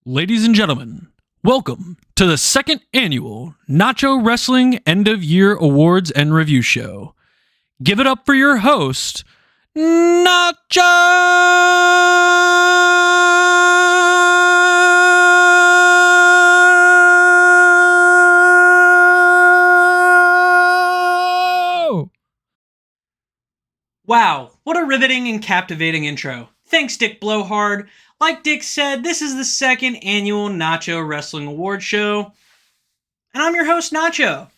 Ladies and gentlemen, welcome to the second annual Nacho Wrestling End of Year Awards and Review Show. Give it up for your host, Nacho! Wow, what a riveting and captivating intro. Thanks, Dick Blowhard. Like Dick said, this is the second annual Nacho Wrestling Award Show, and I'm your host, Nacho.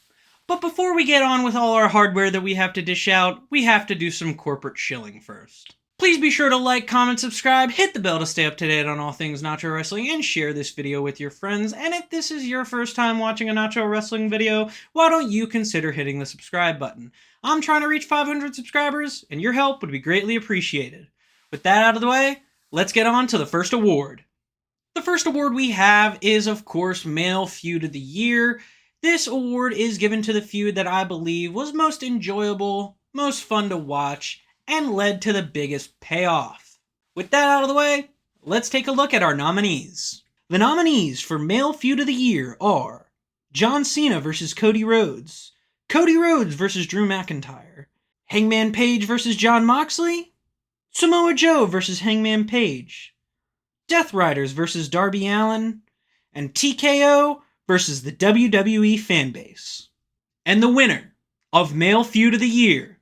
But before we get on with all our hardware that we have to dish out, we have to do some corporate shilling first. Please be sure to like, comment, subscribe, hit the bell to stay up to date on all things Nacho Wrestling, and share this video with your friends. And if this is your first time watching a Nacho Wrestling video, why don't you consider hitting the subscribe button? I'm trying to reach 500 subscribers, and your help would be greatly appreciated. With that out of the way, let's get on to the first award. The first award we have is, of course, Male Feud of the Year. This award is given to the feud that I believe was most enjoyable, most fun to watch, and led to the biggest payoff. With that out of the way, let's take a look at our nominees. The nominees for Male Feud of the Year are John Cena vs. Cody Rhodes, Cody Rhodes vs. Drew McIntyre, Hangman Page vs. Jon Moxley, Samoa Joe vs. Hangman Page, Death Riders vs. Darby Allin, and TKO versus the WWE Fanbase. And the winner of Male Feud of the Year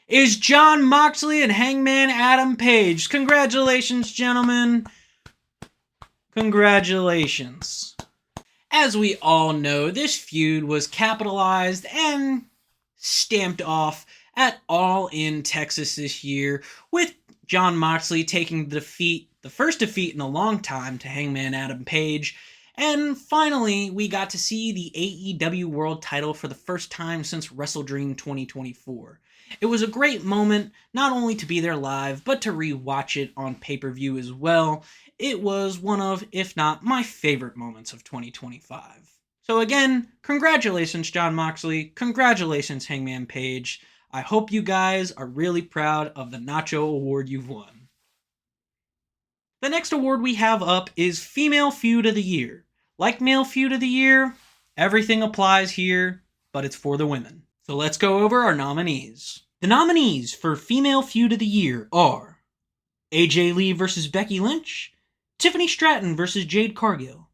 is Jon Moxley and Hangman Adam Page. Congratulations, gentlemen. Congratulations. As we all know, this feud was capitalized and stamped off at All In Texas this year, with Jon Moxley taking the first defeat in a long time to Hangman Adam Page. And finally, we got to see the AEW World title for the first time since WrestleDream 2024. It was a great moment, not only to be there live, but to re-watch it on pay-per-view as well. It was one of, if not my favorite moments of 2025. So again, congratulations, Jon Moxley. Congratulations, Hangman Page. I hope you guys are really proud of the Nacho Award you've won. The next award we have up is Female Feud of the Year. Like Male Feud of the Year, everything applies here, but it's for the women. So let's go over our nominees. The nominees for Female Feud of the Year are AJ Lee vs. Becky Lynch, Tiffany Stratton vs. Jade Cargill,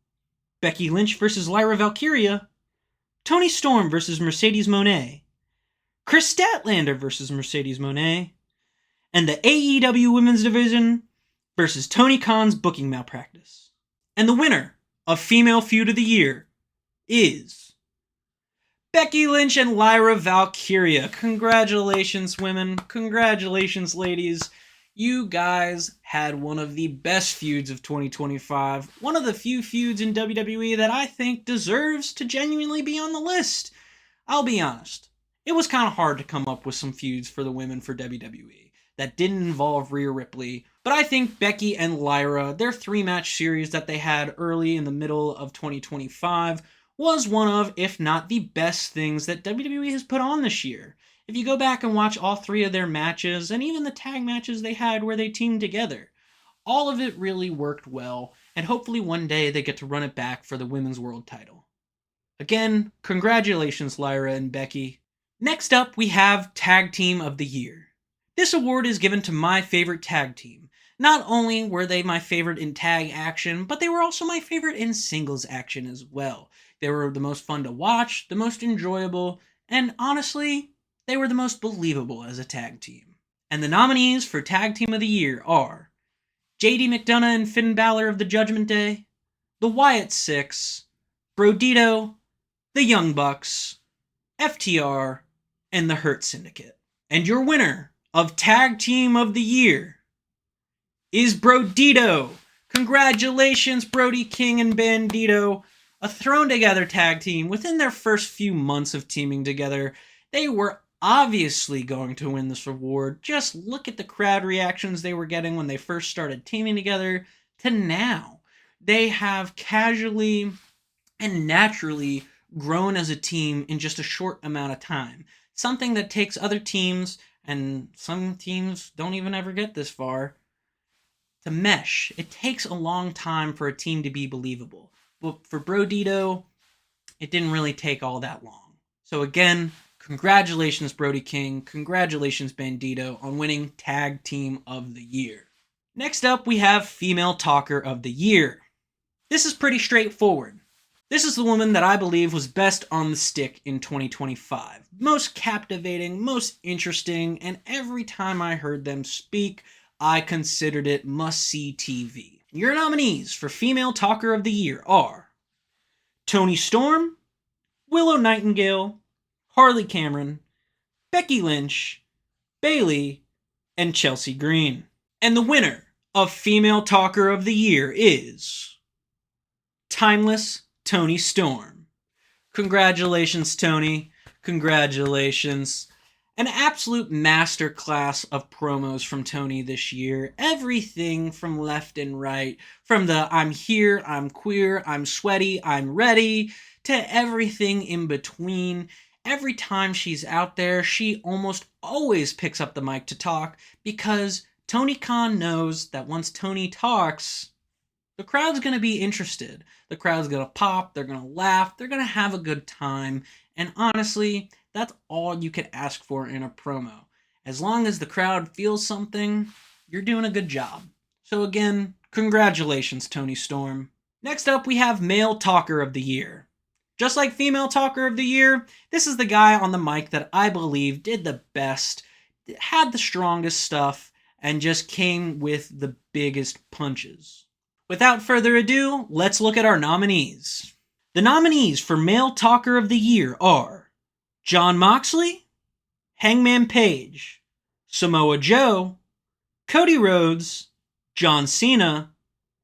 Becky Lynch vs. Lyra Valkyria, Toni Storm vs. Mercedes Moné, Chris Statlander vs. Mercedes Moné, and the AEW Women's Division versus Tony Khan's booking malpractice. And the winner of Female Feud of the Year is Becky Lynch and Lyra Valkyria. Congratulations, women. Congratulations, ladies. You guys had one of the best feuds of 2025. One of the few feuds in WWE that I think deserves to genuinely be on the list. I'll be honest. It was kind of hard to come up with some feuds for the women for WWE that didn't involve Rhea Ripley, but I think Becky and Lyra, their 3-match series that they had early in the middle of 2025, was one of, if not the best things that WWE has put on this year. If you go back and watch all 3 of their matches, and even the tag matches they had where they teamed together, all of it really worked well, and hopefully one day they get to run it back for the Women's World title. Again, congratulations, Lyra and Becky. Next up, we have Tag Team of the Year. This award is given to my favorite tag team. Not only were they my favorite in tag action, but they were also my favorite in singles action as well. They were the most fun to watch, the most enjoyable, and honestly, they were the most believable as a tag team. And the nominees for Tag Team of the Year are JD McDonough and Finn Balor of the Judgment Day, the Wyatt Six, Brodito, the Young Bucks, FTR, and the Hurt Syndicate. And your winner of Tag Team of the Year is Brodito. Congratulations, Brody King and Bandito. A thrown-together tag team within their first few months of teaming together. They were obviously going to win this award. Just look at the crowd reactions they were getting when they first started teaming together to now. They have casually and naturally grown as a team in just a short amount of time. Something that takes other teams, and some teams don't even ever get this far, to mesh. It takes a long time for a team to be believable. But for Brodito, it didn't really take all that long. So again, congratulations, Brody King. Congratulations, Bandito, on winning Tag Team of the Year. Next up, we have Female Talker of the Year. This is pretty straightforward. This is the woman that I believe was best on the stick in 2025. Most captivating, most interesting, and every time I heard them speak, I considered it must-see TV. Your nominees for Female Talker of the Year are Toni Storm, Willow Nightingale, Harley Cameron, Becky Lynch, Bayley, and Chelsea Green. And the winner of Female Talker of the Year is Timeless Toni Storm. Congratulations, Toni. Congratulations. An absolute masterclass of promos from Toni this year. Everything from left and right. From the I'm here, I'm queer, I'm sweaty, I'm ready, to everything in between. Every time she's out there, she almost always picks up the mic to talk because Tony Khan knows that once Toni talks, the crowd's going to be interested. The crowd's going to pop, they're going to laugh, they're going to have a good time, and honestly, that's all you could ask for in a promo. As long as the crowd feels something, you're doing a good job. So again, congratulations, Toni Storm. Next up, we have Male Talker of the Year. Just like Female Talker of the Year, this is the guy on the mic that I believe did the best, had the strongest stuff, and just came with the biggest punches. Without further ado, let's look at our nominees. The nominees for Male Talker of the Year are Jon Moxley, Hangman Page, Samoa Joe, Cody Rhodes, John Cena,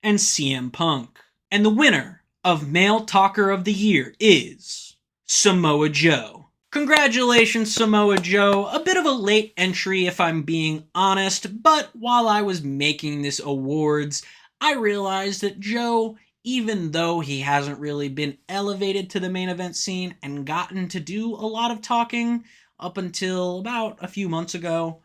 and CM Punk. And the winner of Male Talker of the Year is Samoa Joe. Congratulations, Samoa Joe. A bit of a late entry if I'm being honest, but while I was making this awards, I realized that Joe, even though he hasn't really been elevated to the main event scene and gotten to do a lot of talking up until about a few months ago,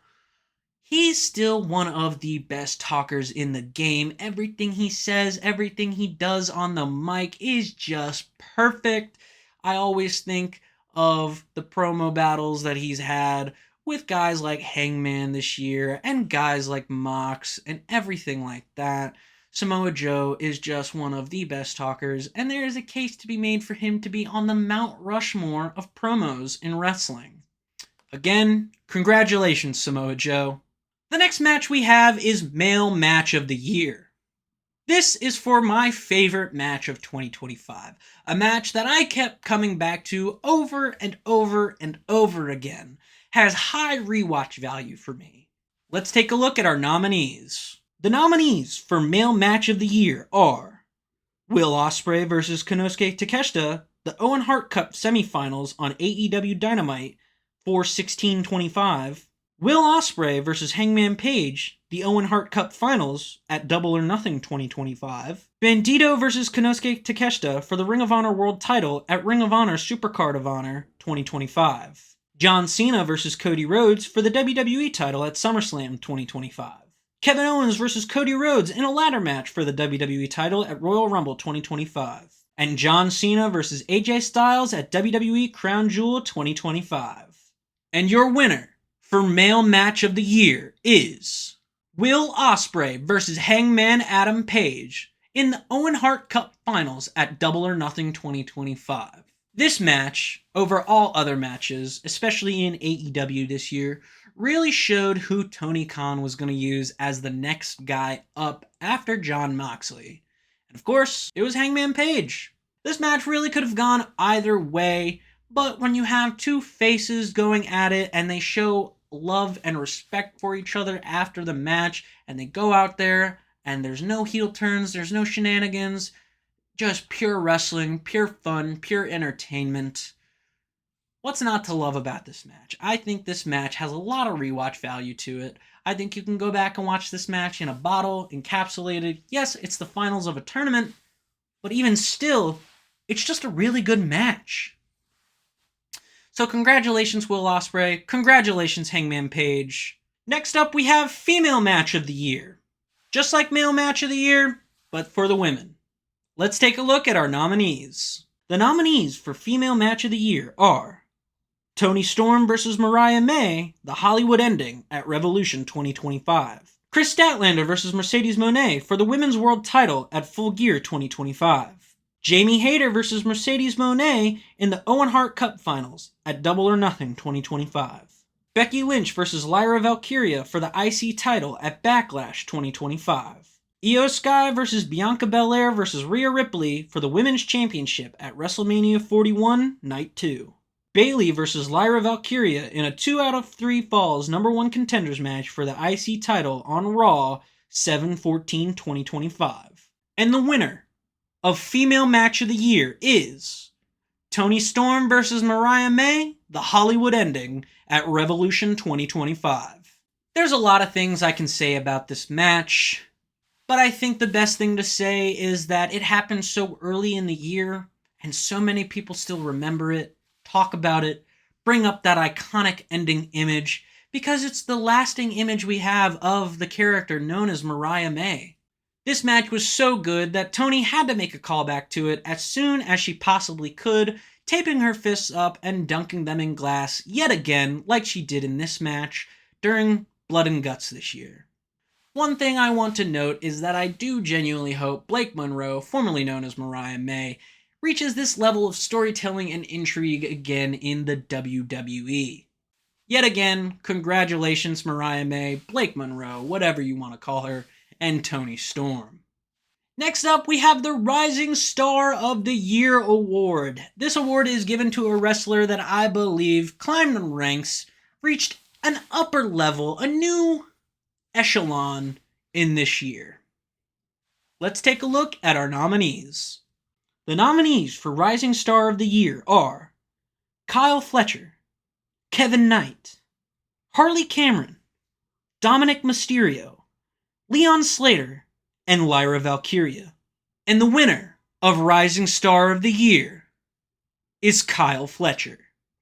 he's still one of the best talkers in the game. Everything he says, everything he does on the mic is just perfect. I always think of the promo battles that he's had with guys like Hangman this year and guys like Mox and everything like that. Samoa Joe is just one of the best talkers, and there is a case to be made for him to be on the Mount Rushmore of promos in wrestling. Again, congratulations, Samoa Joe. The next match we have is Male Match of the Year. This is for my favorite match of 2025, a match that I kept coming back to over and over and over again, has high rewatch value for me. Let's take a look at our nominees. The nominees for Male Match of the Year are Will Ospreay vs. Konosuke Takeshita, the Owen Hart Cup semifinals on AEW Dynamite for 16/25, Will Ospreay vs. Hangman Page, the Owen Hart Cup finals at Double or Nothing 2025, Bandito vs. Konosuke Takeshita for the Ring of Honor World Title at Ring of Honor Supercard of Honor 2025, John Cena vs. Cody Rhodes for the WWE title at SummerSlam 2025, Kevin Owens vs. Cody Rhodes in a ladder match for the WWE title at Royal Rumble 2025. And John Cena vs. AJ Styles at WWE Crown Jewel 2025. And your winner for Male Match of the Year is Will Ospreay vs. Hangman Adam Page in the Owen Hart Cup Finals at Double or Nothing 2025. This match, over all other matches, especially in AEW this year, really showed who Tony Khan was going to use as the next guy up after Jon Moxley. And of course, it was Hangman Page. This match really could have gone either way, but when you have two faces going at it and they show love and respect for each other after the match, and they go out there and there's no heel turns, there's no shenanigans, just pure wrestling, pure fun, pure entertainment. What's not to love about this match? I think this match has a lot of rewatch value to it. I think you can go back and watch this match in a bottle, encapsulated. Yes, it's the finals of a tournament, but even still, it's just a really good match. So congratulations, Will Ospreay. Congratulations, Hangman Page. Next up, we have Female Match of the Year. Just like Male Match of the Year, but for the women. Let's take a look at our nominees. The nominees for Female Match of the Year are Toni Storm vs. Mariah May, the Hollywood ending at Revolution 2025. Chris Statlander vs. Mercedes Moné for the Women's World title at Full Gear 2025. Jamie Hayter vs. Mercedes Moné in the Owen Hart Cup Finals at Double or Nothing 2025. Becky Lynch vs. Lyra Valkyria for the IC title at Backlash 2025. Io Sky vs. Bianca Belair vs. Rhea Ripley for the Women's Championship at WrestleMania 41 Night 2. Bayley vs. Lyra Valkyria in a 2 out of 3 falls #1 contenders match for the IC title on Raw 7/14/2025. And the winner of Female Match of the Year is Toni Storm vs. Mariah May, the Hollywood ending at Revolution 2025. There's a lot of things I can say about this match, but I think the best thing to say is that it happened so early in the year, and so many people still remember it, talk about it, bring up that iconic ending image, because it's the lasting image we have of the character known as Mariah May. This match was so good that Toni had to make a callback to it as soon as she possibly could, taping her fists up and dunking them in glass yet again like she did in this match during Blood and Guts this year. One thing I want to note is that I do genuinely hope Blake Monroe, formerly known as Mariah May, reaches this level of storytelling and intrigue again in the WWE. Yet again, congratulations Mariah May, Blake Monroe, whatever you want to call her, and Toni Storm. Next up, we have the Rising Star of the Year award. This award is given to a wrestler that I believe climbed the ranks, reached an upper level, a new echelon in this year. Let's take a look at our nominees. The nominees for Rising Star of the Year are Kyle Fletcher, Kevin Knight, Harley Cameron, Dominic Mysterio, Leon Slater, and Lyra Valkyria. And the winner of Rising Star of the Year is Kyle Fletcher.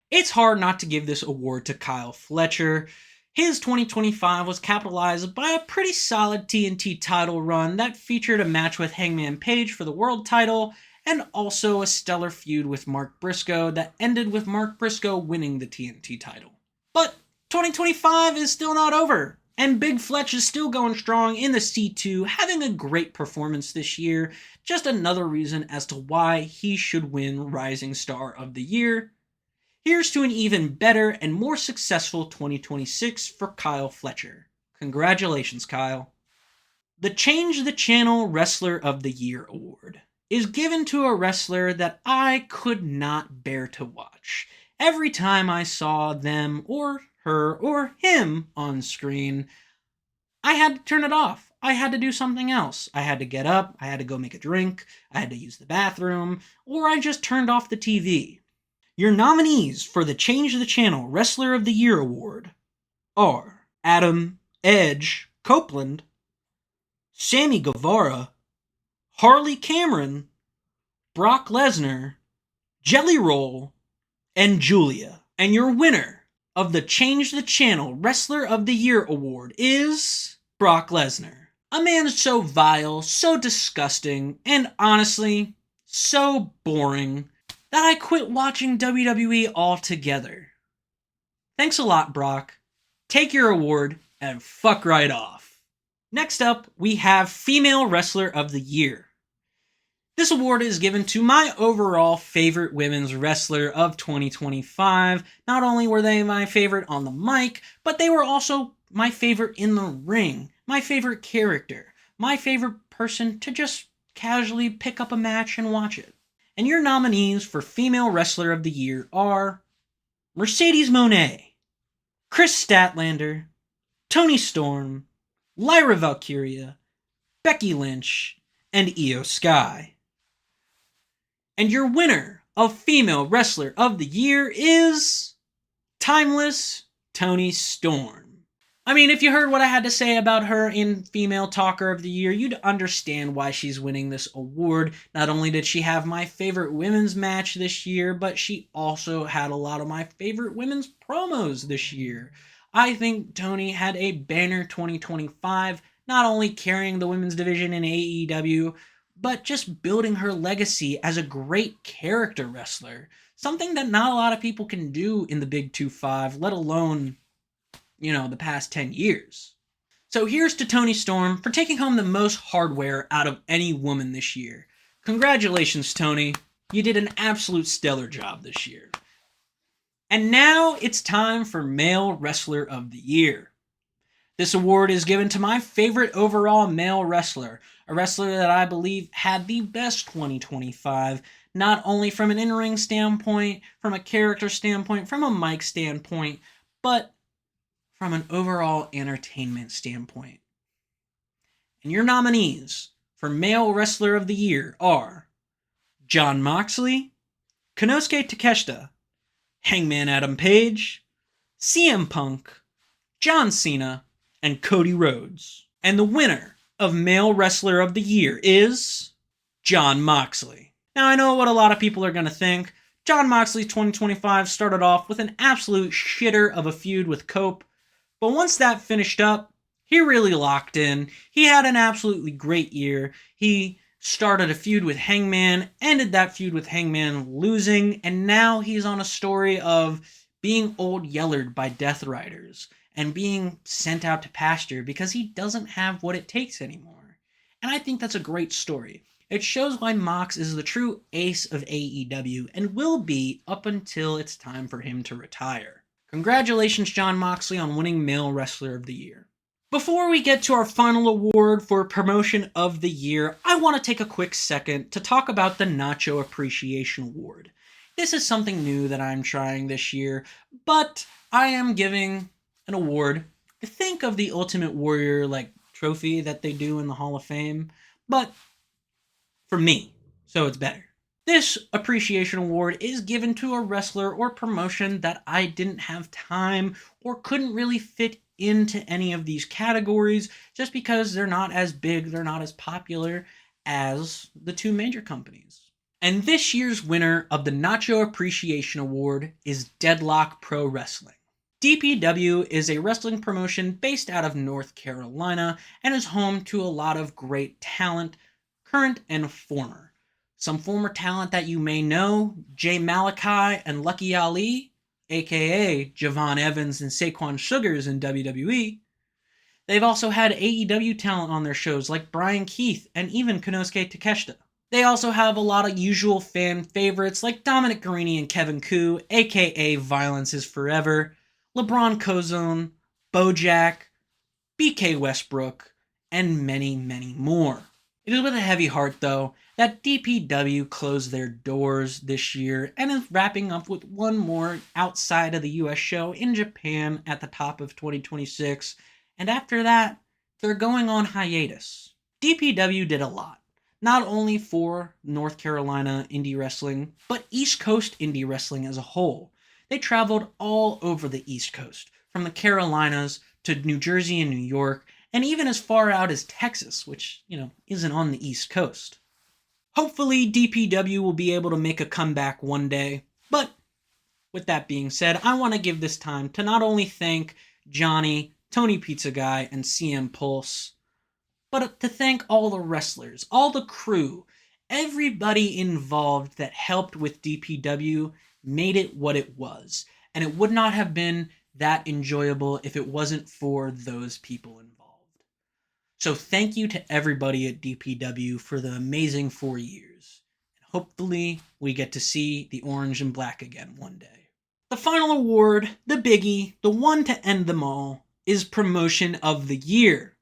It's hard not to give this award to Kyle Fletcher. His 2025 was capitalized by a pretty solid TNT title run that featured a match with Hangman Page for the world title, and also a stellar feud with Mark Briscoe that ended with Mark Briscoe winning the TNT title. But 2025 is still not over, and Big Fletch is still going strong in the C2, having a great performance this year. Just another reason as to why he should win Rising Star of the Year. Here's to an even better and more successful 2026 for Kyle Fletcher. Congratulations, Kyle. The Change the Channel Wrestler of the Year award is given to a wrestler that I could not bear to watch. Every time I saw them or her or him on screen, I had to turn it off. I had to do something else. I had to get up, I had to go make a drink, I had to use the bathroom, or I just turned off the TV. Your nominees for the Change the Channel Wrestler of the Year award are Adam Edge Copeland, Sammy Guevara, Harley Cameron, Brock Lesnar, Jelly Roll, and Julia. And your winner of the Change the Channel Wrestler of the Year award is Brock Lesnar. A man so vile, so disgusting, and honestly, so boring that I quit watching WWE altogether. Thanks a lot, Brock. Take your award and fuck right off. Next up, we have Female Wrestler of the Year. This award is given to my overall favorite women's wrestler of 2025. Not only were they my favorite on the mic, but they were also my favorite in the ring, my favorite character, my favorite person to just casually pick up a match and watch it. And your nominees for Female Wrestler of the Year are Mercedes Moné, Chris Statlander, Toni Storm, Lyra Valkyria, Becky Lynch, and Io Sky. And your winner of Female Wrestler of the Year is Timeless Toni Storm. I mean, if you heard what I had to say about her in Female Talker of the Year, you'd understand why she's winning this award. Not only did she have my favorite women's match this year, but she also had a lot of my favorite women's promos this year. I think Toni had a banner 2025, not only carrying the women's division in AEW, but just building her legacy as a great character wrestler. Something that not a lot of people can do in the Big 2-5, let alone, the past 10 years. So here's to Toni Storm for taking home the most hardware out of any woman this year. Congratulations, Toni. You did an absolute stellar job this year. And now it's time for Male Wrestler of the Year. This award is given to my favorite overall male wrestler, a wrestler that I believe had the best 2025, not only from an in-ring standpoint, from a character standpoint, from a mic standpoint, but from an overall entertainment standpoint. And your nominees for Male Wrestler of the Year are Jon Moxley, Konosuke Takeshita, Hangman Adam Page, CM Punk, John Cena, and Cody Rhodes. And the winner of Male Wrestler of the Year is Jon Moxley. Now, I know what a lot of people are going to think. Jon Moxley 2025 started off with an absolute shitter of a feud with Cope, but once that finished up, he really locked in. He had an absolutely great year. He started a feud with Hangman, ended that feud with Hangman losing, and now he's on a story of being old yellered by Death Riders and being sent out to pasture because he doesn't have what it takes anymore. And I think that's a great story. It shows why Mox is the true ace of AEW and will be up until it's time for him to retire. Congratulations, Jon Moxley, on winning Male Wrestler of the Year. Before we get to our final award for Promotion of the Year, I want to take a quick second to talk about the Nacho Appreciation Award. This is something new that I'm trying this year, but I am giving an award. Think of the Ultimate Warrior trophy that they do in the Hall of Fame, but for me, so it's better. This appreciation award is given to a wrestler or promotion that I didn't have time or couldn't really fit into any of these categories just because they're not as big, they're not as popular as the two major companies. And this year's winner of the Nacho Appreciation Award is Deadlock Pro Wrestling. DPW is a wrestling promotion based out of North Carolina and is home to a lot of great talent, current and former. Some former talent that you may know, Jay Malachi and Lucky Ali, aka Javon Evans and Saquon Sugars in WWE. They've also had AEW talent on their shows like Brian Keith and even Konosuke Takeshita. They also have a lot of usual fan favorites like Dominic Garrini and Kevin Koo, aka Violence is Forever, LeBron Cozone, Bojack, BK Westbrook, and many, many more. It is with a heavy heart, though, that DPW closed their doors this year and is wrapping up with one more outside of the US show in Japan at the top of 2026, and after that, they're going on hiatus. DPW did a lot, not only for North Carolina indie wrestling, but East Coast indie wrestling as a whole. They traveled all over the East Coast, from the Carolinas to New Jersey and New York, and even as far out as Texas, which, isn't on the East Coast. Hopefully, DPW will be able to make a comeback one day, but with that being said, I want to give this time to not only thank Johnny, Tony Pizza Guy, and CM Pulse, but to thank all the wrestlers, all the crew, everybody involved that helped with DPW made it what it was, and it would not have been that enjoyable if it wasn't for those people involved. So thank you to everybody at DPW for the amazing 4 years. And hopefully we get to see the orange and black again one day. The final award, the biggie, the one to end them all, is Promotion of the Year.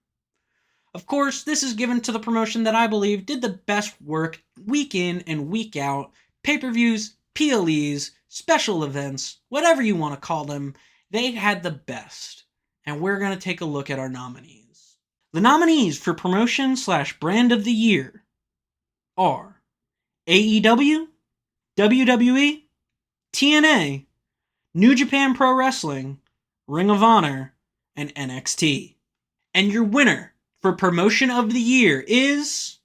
Of course, this is given to the promotion that I believe did the best work week in and week out, pay-per-views, PLEs, special events, whatever you want to call them, they had the best. And we're going to take a look at our nominees. The nominees for Promotion/Brand of the Year are AEW, WWE, TNA, New Japan Pro Wrestling, Ring of Honor, and NXT. And your winner for Promotion of the Year is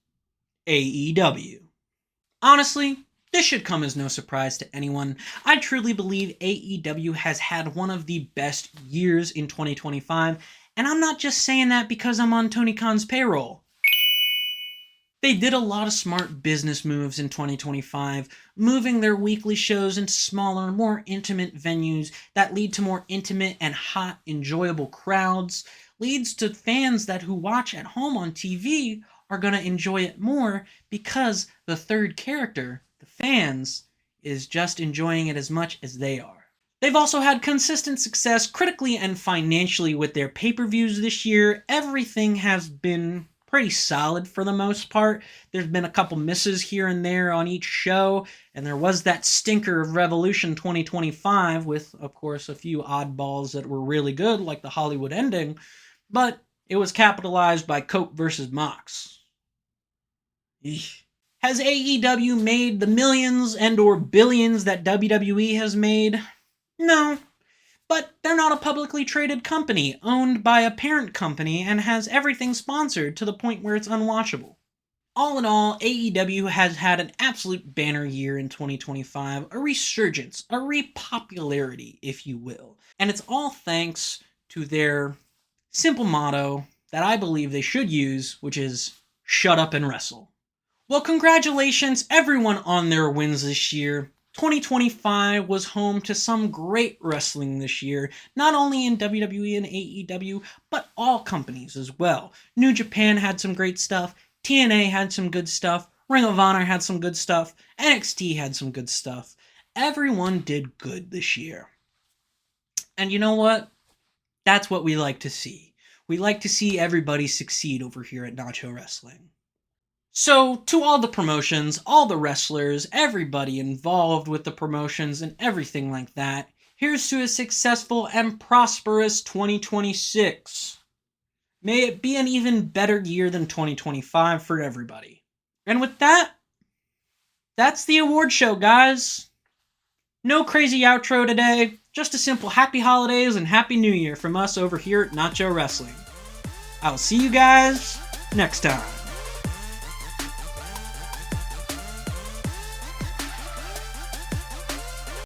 AEW. Honestly, this should come as no surprise to anyone. I truly believe AEW has had one of the best years in 2025, And I'm not just saying that because I'm on Tony Khan's payroll. They did a lot of smart business moves in 2025, moving their weekly shows into smaller, more intimate venues that lead to more intimate and hot, enjoyable crowds, leads to fans that who watch at home on TV are going to enjoy it more because the third character, the fans, is just enjoying it as much as they are. They've also had consistent success critically and financially with their pay-per-views this year. Everything has been pretty solid for the most part. There's been a couple misses here and there on each show, and there was that stinker of Revolution 2025 with, of course, a few oddballs that were really good, like the Hollywood ending, but it was capitalized by Coke versus Mox. Eesh. Has AEW made the millions and or billions that WWE has made? No. But they're not a publicly traded company, owned by a parent company, and has everything sponsored to the point where it's unwatchable. All in all, AEW has had an absolute banner year in 2025, a resurgence, a repopularity, if you will. And it's all thanks to their simple motto that I believe they should use, which is, shut up and wrestle. Well, congratulations everyone on their wins this year. 2025 was home to some great wrestling this year, not only in WWE and AEW, but all companies as well. New Japan had some great stuff, TNA had some good stuff, Ring of Honor had some good stuff, NXT had some good stuff. Everyone did good this year. And you know what? That's what we like to see. We like to see everybody succeed over here at Nacho Wrestling. So, to all the promotions, all the wrestlers, everybody involved with the promotions and everything like that, here's to a successful and prosperous 2026. May it be an even better year than 2025 for everybody. And with that, that's the award show, guys. No crazy outro today, just a simple happy holidays and happy new year from us over here at Nacho Wrestling. I will see you guys next time.